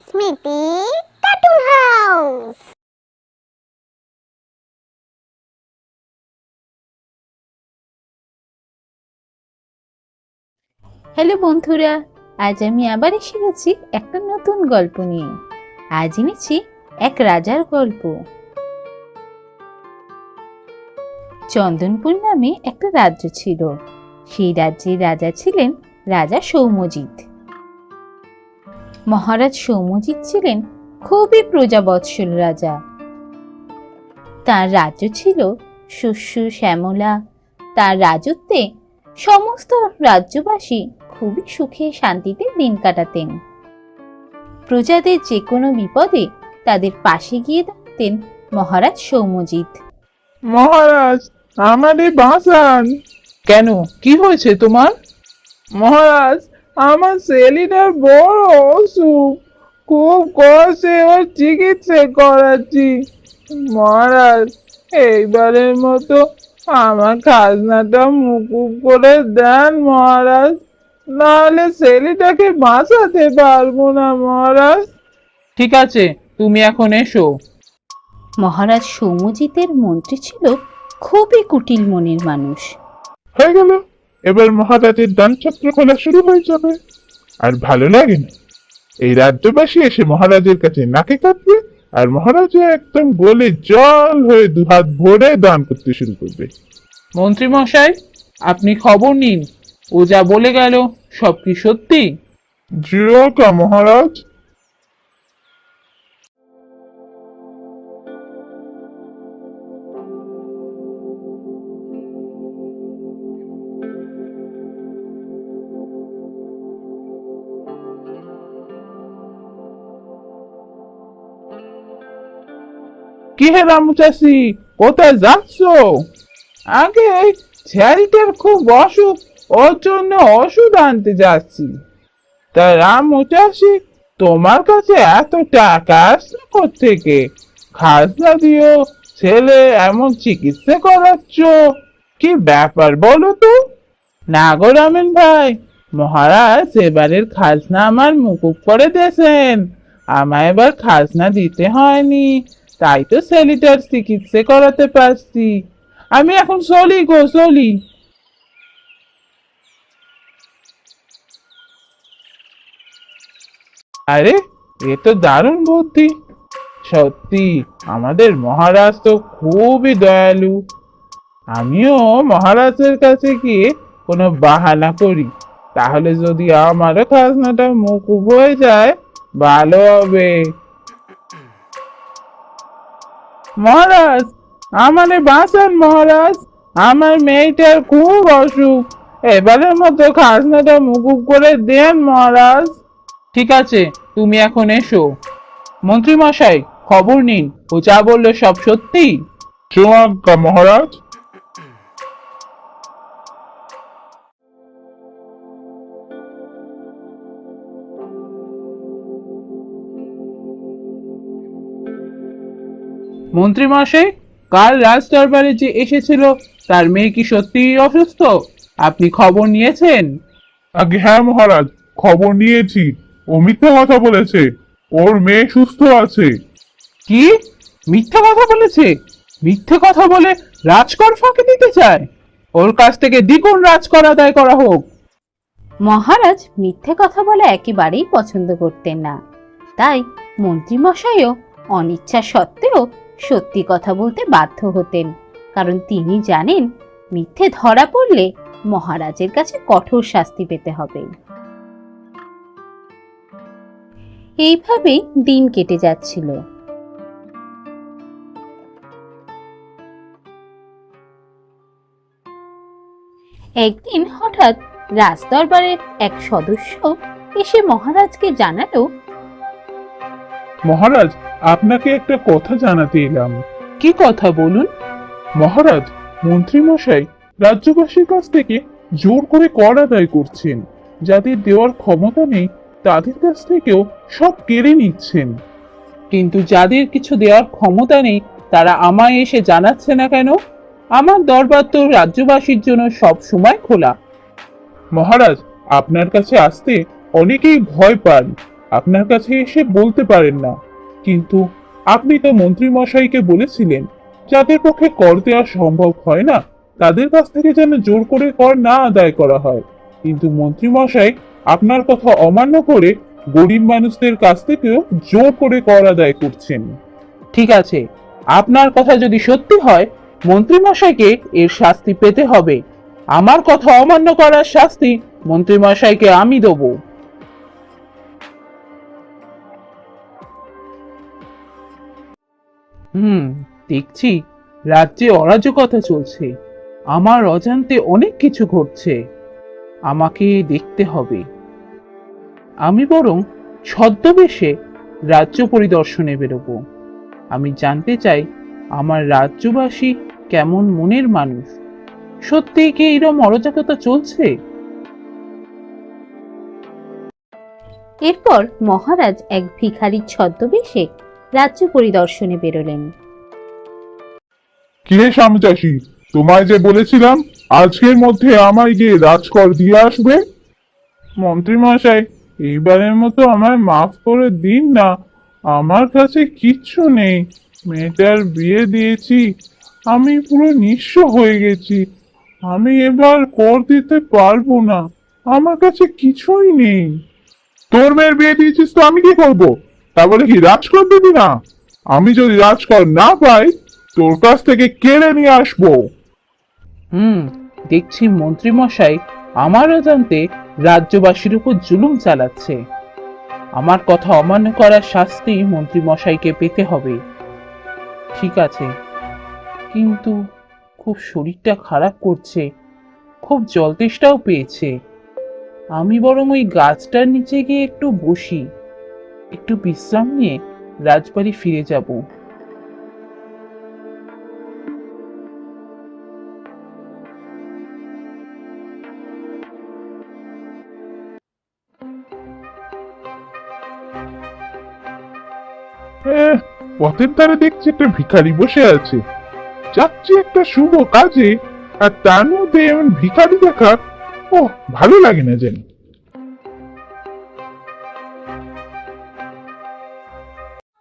স্মৃতি cartoon house. Hello বন্ধুরা, আজ আমি আবার এসে গেছি একটা নতুন গল্প নিয়ে। আজ এনেছি এক রাজার গল্প। চন্দনপুর নামে একটা রাজ্য ছিল। সেই রাজ্যের রাজা ছিলেন রাজা সৌম্যজিৎ। মহারাজ সৌম্যজিৎ ছিলেন খুবই প্রজাবৎসল রাজা। তার রাজ্য ছিল শস্য শ্যামলা। তার রাজত্বে সমস্ত রাজ্যবাসী খুবই সুখে শান্তিতে দিন কাটাতেন। প্রজাদের যে কোনো বিপদে তাদের পাশে গিয়ে দাঁড়াতেন মহারাজ সৌম্যজিৎ। মহারাজ, আমারে বাঁচান। কেন, কি হয়েছে তোমার? মহারাজ, আমার ছেলেটার বড় অসুখ, খুব কষ্টে ওর চিকিৎসা করাচ্ছি। মহারাজ, এইবারের মতো আমার খাজনাটা মুকুব করে দেন মহারাজ, নাহলে ছেলেটাকে বাঁচাতে পারবো না মহারাজ। ঠিক আছে, তুমি এখন এসো। মহারাজ সৌম্যজিতের মন্ত্রী ছিল খুবই কুটিল মনের মানুষ। হয়ে গেল, এবার মহারাজের দান চক্র খোলা শুরু হয়ে যাবে। আর ভালো লাগে না, এই রাজ্যবাসী এসে মহারাজের কাছে নাকে কাটবে, আর মহারাজ একদম গলে জল হয়ে দুহাত ভরে দান করতে শুরু করবে। মন্ত্রী মশাই, আপনি খবর নিন, ও যা বলে গেল সব কি সত্যি? জিরোকা মহারাজ। কি হে রামু চাষি, কোথায় যাচ্ছ? আগে ছেলেটার খুব অসুখ, ওর জন্য ওষুধ আনতে যাচ্ছি। তা রামু চাষি, তোমার কাছে এত টাকা আসছে কোত্থেকে? খাজনা দিও, ছেলে এমন চিকিৎসা করাচ্ছ, কি ব্যাপার বলো তো? না গো রামেন ভাই, মহারাজ এবারের খাজনা আমার মুকুব করে দিয়েছেন। আমায় এবার খাজনা দিতে হয়নি, তাই তো ছেলেটার চিকিৎসা করাতে পারছি। আমি এখন চলি গো, চলি। আরে, এ তো দারুণ বুদ্ধি। সত্যি আমাদের মহারাজ তো খুবই দয়ালু। আমিও মহারাজের কাছে গিয়ে কোনো বাহানা করি, তাহলে যদি আমারও খাজনাটা মকুব হয়ে যায়, ভালো হবে। মহারাজ, আমারে বাঁচান মহারাজ, আমার মেয়েটার খুব অসুখ, এবারের মতো খাজনাটা মকুব করে দেন মহারাজ। ঠিক আছে, তুমি এখন এসো। মন্ত্রী মশাই, খবর নিন, ও যা বললো সব সত্যি? চুয়াক্কা মহারাজ। মন্ত্রী মশাই, কাল রাজ দরবারে যে এসেছিল তার মেয়ে কি সত্যিই অসুস্থ? আপনি খবর নিয়েছেন? আগে হ্যাঁ মহারাজ, খবর নিয়েছি। ও মিথ্যা কথা বলেছে, ওর মেয়ে সুস্থ আছে। কি? মিথ্যা কথা বলেছে? মিথ্যে কথা বলে রাজকর ফাঁকি দিতে চায়? ওর কাছ থেকে দ্বিগুণ রাজকর আদায় করা হোক। মহারাজ মিথ্যে কথা বলা একেবারেই পছন্দ করতেন না, তাই মন্ত্রী মশাইও অনিচ্ছা সত্ত্বেও সত্যি কথা বলতে বাধ্য হতেন, কারণ তিনি জানেন মিথ্যে ধরা পড়লে মহারাজের কাছে কঠোর শাস্তি পেতে হবে। এইভাবেই দিন কেটে যাচ্ছিল। একদিন হঠাৎ রাজদরবারের এক সদস্য এসে মহারাজকে জানালো, মহারাজ, আপনাকে একটা কথা জানাতে এলাম। কি কথা বলুন? মহারাজ, মন্ত্রী মশাই রাজ্যবাসীর কাছ থেকে জোর করে কর আদায় করছেন। যাদের দেওয়ার ক্ষমতা নেই তাদের কাছ থেকেও সব কেড়ে নিচ্ছেন। কিন্তু যাদের কিছু দেওয়ার ক্ষমতা নেই তারা আমায় এসে জানাচ্ছে না কেন? আমার দরবার তো রাজ্যবাসীর জন্য সব সময় খোলা। মহারাজ, আপনার কাছে আসতে অনেকেই ভয় পান, আপনার কাছে এসে বলতে পারেন না, কিন্তু আপনি তো মন্ত্রী মশাইকে বলেছিলেন যাদের পক্ষে কর দেওয়া সম্ভব হয় না তাদের কাছ থেকে যেন জোর করে কর না আদায় করা হয়। কিন্তু মন্ত্রী মশাই আপনার কথা অমান্য করে গরিব মানুষদের কাছ থেকেও জোর করে কর আদায় করছেন। ঠিক আছে, আপনার কথা যদি সত্যি হয় মন্ত্রী মশাইকে এর শাস্তি পেতে হবে। আমার কথা অমান্য করার শাস্তি মন্ত্রী মশাইকে আমি দেবো। দেখছি রাজ্যে অরাজকতা চলছে, আমার অজান্তে অনেক কিছু ঘটছে, আমাকে দেখতে হবে। আমি বরং ছদ্মবেশে রাজ্য পরিদর্শনে বেরোবো। আমি জানতে চাই আমার রাজ্যবাসী কেমন মনের মানুষ, সত্যিই কি এরকম অরাজকতা চলছে? এরপর মহারাজ এক ভিখারির ছদ্মবেশে রাজ্য পরিদর্শনে বেরোলেন। কে শ্যামচাষী, তোমায় যে বলেছিলাম আজকের মধ্যে আমায় গিয়ে রাজকর দিয়ে আসবে। মন্ত্রী মশাই, এইবারের মতো আমায় মাফ করে দিন না, আমার কাছে কিচ্ছু নেই। মেয়েটার বিয়ে দিয়েছি, আমি পুরো নিঃস্ব হয়ে গেছি, আমি এবার কর দিতে পারবো না, আমার কাছে কিছুই নেই। তোর মেয়ের বিয়ে দিয়েছিস তো আমি কি করব? তা বলে কি রাজকর দিবি না? আমি যদি রাজকর না পাই তোর কাছ থেকে কেড়ে নিয়ে আসবো। দেখছি মন্ত্রী মশাই আমার অজান্তে রাজ্যবাসীর উপর জুলুম চালাচ্ছে। আমার কথা অমান্য করার শাস্তি মন্ত্রী মশাইকে পেতে হবে। ঠিক আছে, কিন্তু খুব শরীরটা খারাপ করছে, খুব জল তেষ্টাও পেয়েছে। আমি বরং ওই গাছটার নিচে গিয়ে একটু বসি, একটু বিশ্রাম নিয়ে রাজবাড়ি ফিরে যাব। পথের ধারে দেখছি একটা ভিখারি বসে আছে, যাচ্ছি একটা শুভ কাজে, আর তার মধ্যে এমন ভিখারি দেখা ও ভালো লাগে না যেন।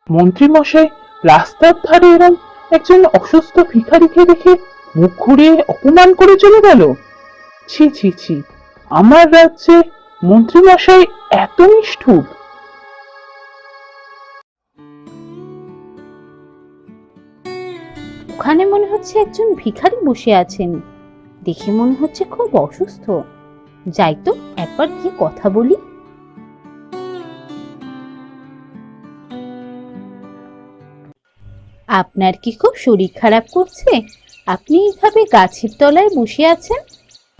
মন্ত্রী মশাই, রাস্তার ধারে এরম একজন অসুস্থ ভিখারিকে দেখে মুখ ঘুরিয়ে অপমান করে চলে গেল। ছি ছি ছি, আমার রাজ্যে মন্ত্রী মশাই এত নিষ্ঠুর। ওখানে মনে হচ্ছে একজন ভিখারি বসে আছেন, দেখে মনে হচ্ছে খুব অসুস্থ। যাই তো একবার গিয়ে কথা বলি। আপনার কি খুব শরীর খারাপ করছে? আপনি এইভাবে গাছের তলায় বসে আছেন?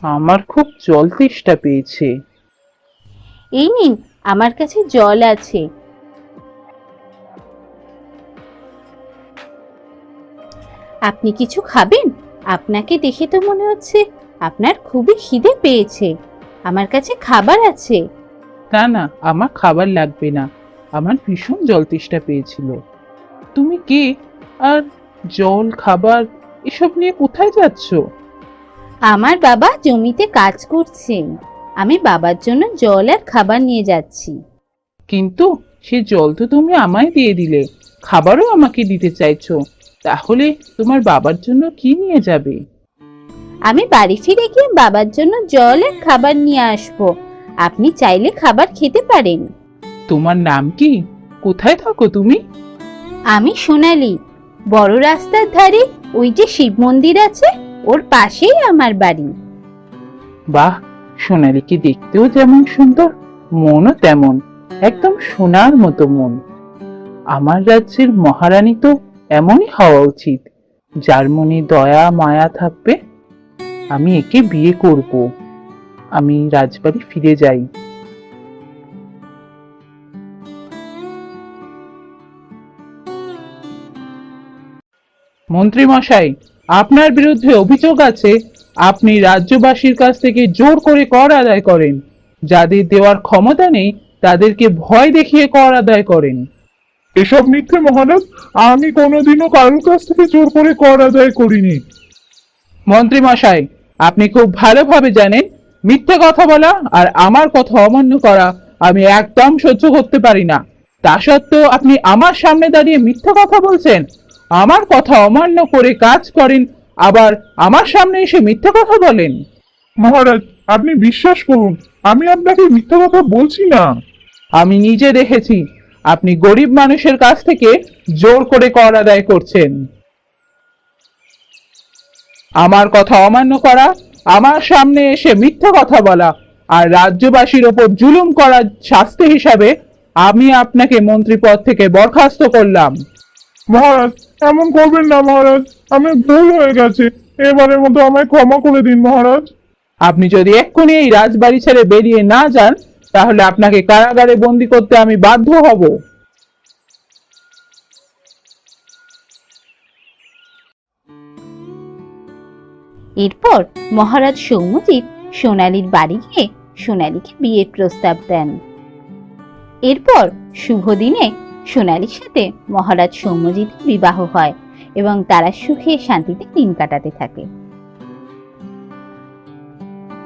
আমার খুব জল তেষ্টা পেয়েছে। এই নিন, আমার কাছে জল আছে। আপনি কিছু খাবেন? আপনাকে দেখে তো মনে হচ্ছে আপনার খুবই খিদে পেয়েছে। আমার কাছে খাবার আছে। না না, আমার খাবার লাগবে না, আমার ভীষণ জল তেষ্টা পেয়েছিল। তুমি কে, আর জল খাবার এসব নিয়ে কোথায় যাচ্ছ? আমার বাবা জমিতে কাজ করছেন, আমি বাবার জন্য জল আর খাবার নিয়ে যাচ্ছি। কিন্তু সে জল তো তুমি আমায় দিয়ে দিলে, খাবারও আমাকে দিতে চাইছো, তাহলে তোমার বাবার জন্য কি নিয়ে যাবে? আমি বাড়ি ফিরে গিয়ে বাবার জন্য জল আর খাবার নিয়ে আসবো। আপনি চাইলে খাবার খেতে পারেন। তোমার নাম কি? কোথায় থাকো তুমি? আমি সোনালি, বড় রাস্তার ধারে ওই যে শিব মন্দির আছে ওর পাশেই আমার বাড়ি। বাহ, সোনালীকে দেখতেও যেমন সুন্দর, মনও তেমন, একদম সোনার মতো মন। আমার রাজ্যের মহারানী তো এমনই হওয়া উচিত, যার মনে দয়া মায়া থাকবে। আমি একে বিয়ে করব। আমি রাজবাড়ি ফিরে যাই। মন্ত্রী মশাই, আপনার বিরুদ্ধে অভিযোগ আছে আপনি রাজ্যবাসীর কাছ থেকে জোর করে কর আদায় করেন, যাদের দেওয়ার ক্ষমতা নেই তাদেরকে ভয় দেখিয়ে কর আদায় করেন। এসব মিথ্যে মহারাজ, আমি কোনোদিনও কারোর কাছ থেকে জোর করে কর আদায় করিনি। মন্ত্রী মশাই, আপনি খুব ভালোভাবে জানেন মিথ্যে কথা বলা আর আমার কথা অমান্য করা আমি একদম সহ্য করতে পারি না। তা সত্ত্বেও আপনি আমার সামনে দাঁড়িয়ে মিথ্যা কথা বলছেন, আমার কথা অমান্য করে কাজ করেন, আবার আমার সামনে এসে মিথ্যা কথা বলেন। মহারাজ, আপনি বিশ্বাস করুন, আমি আপনাকে মিথ্যা কথা বলছি না। আমি নিজে দেখেছি আপনি গরিব মানুষের কাছ থেকে জোর করে কর আদায় করছেন। আমার কথা অমান্য করা, আমার সামনে এসে মিথ্যা কথা বলা আর রাজ্যবাসীর ওপর জুলুম করার শাস্তি হিসাবে আমি আপনাকে মন্ত্রী পদ থেকে বরখাস্ত করলাম। মহারাজ, এমন করবেন না মহারাজ, আমি ভুল হয়ে গেছে, এবারের মতো আমায় ক্ষমা করে দিন মহারাজ। আপনি যদি এক্ষুনি এই রাজবাড়ি ছেড়ে বেরিয়ে না যান, তাহলে আপনাকে কারাগারে বন্দি করতে আমি বাধ্য হব। এরপর মহারাজ সৌম্যজিৎ সোনালীর বাড়ি গিয়ে সোনালীকে বিয়ের প্রস্তাব দেন। এরপর শুভ দিনে সোনালীর সাথে মহারাজ সৌম্যজিৎ বিবাহ হয় এবং তারা সুখে শান্তিতে দিন কাটাতে থাকে।